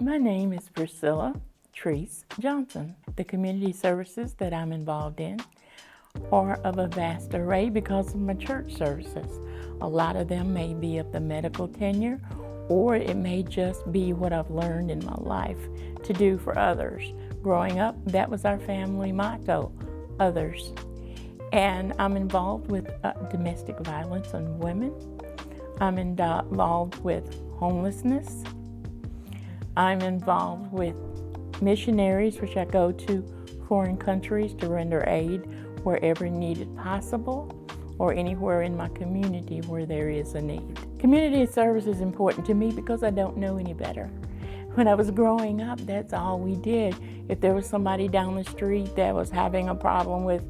My name is Priscilla Treece Johnson. The community services that I'm involved in are of a vast array because of my church services. A lot of them may be of the medical tenure, or it may just be what I've learned in my life to do for others. Growing up, that was our family motto, others. And I'm involved with domestic violence on women. I'm involved with homelessness. I'm involved with missionaries, which I go to foreign countries to render aid wherever needed possible, or anywhere in my community where there is a need. Community service is important to me because I don't know any better. When I was growing up, that's all we did. If there was somebody down the street that was having a problem with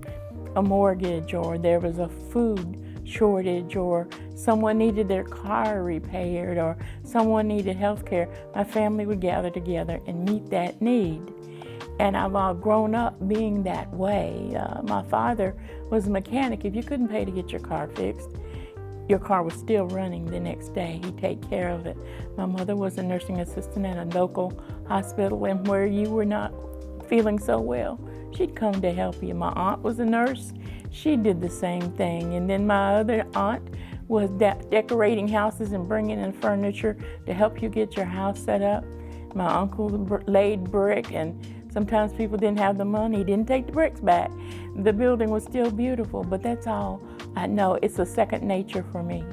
a mortgage, or there was a food shortage, or someone needed their car repaired, or someone needed health care, my family would gather together and meet that need. And I've all grown up being that way. My father was a mechanic. If you couldn't pay to get your car fixed, your car was still running the next day. He'd take care of it. My mother was a nursing assistant at a local hospital, and where you were not feeling so well, she'd come to help you. My aunt was a nurse. She did the same thing. And then my other aunt was decorating houses and bringing in furniture to help you get your house set up. My uncle laid brick, and sometimes people didn't have the money. He didn't take the bricks back. The building was still beautiful, but that's all I know. It's a second nature for me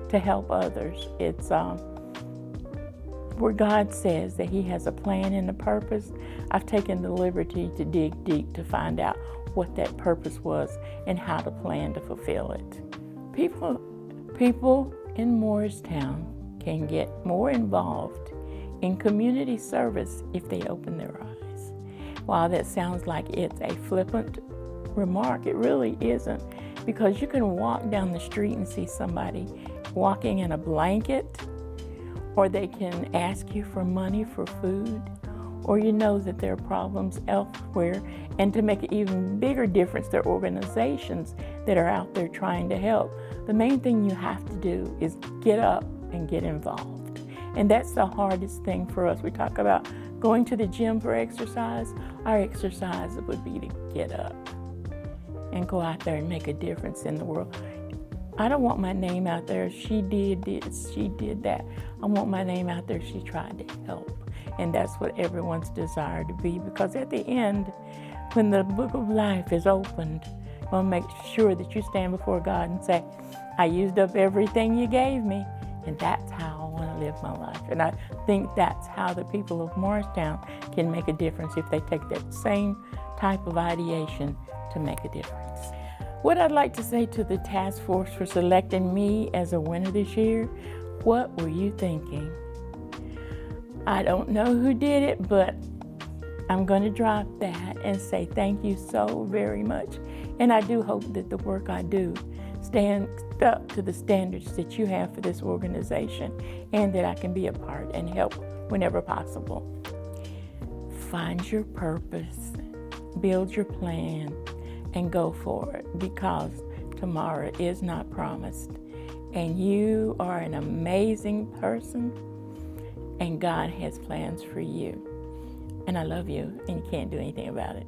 to help others. It's where God says that He has a plan and a purpose. I've taken the liberty to dig deep to find out what that purpose was and how to plan to fulfill it. People in Morristown can get more involved in community service if they open their eyes. While that sounds like it's a flippant remark, it really isn't, because you can walk down the street and see somebody walking in a blanket, or they can ask you for money for food, or you know that there are problems elsewhere. And to make an even bigger difference, there are organizations that are out there trying to help. The main thing you have to do is get up and get involved. And that's the hardest thing for us. We talk about going to the gym for exercise. Our exercise would be to get up and go out there and make a difference in the world. I don't want my name out there, she did this, she did that. I want my name out there, she tried to help. And that's what everyone's desire to be, because at the end, when the book of life is opened, I want to make sure that you stand before God and say, I used up everything you gave me, and that's how I want to live my life. And I think that's how the people of Morristown can make a difference if they take that same type of ideation to make a difference. What I'd like to say to the task force for selecting me as a winner this year, what were you thinking? I don't know who did it, but I'm going to drop that and say thank you so very much. And I do hope that the work I do stands up to the standards that you have for this organization, and that I can be a part and help whenever possible. Find your purpose, build your plan, and go for it, because tomorrow is not promised. And you are an amazing person, and God has plans for you. And I love you, and you can't do anything about it.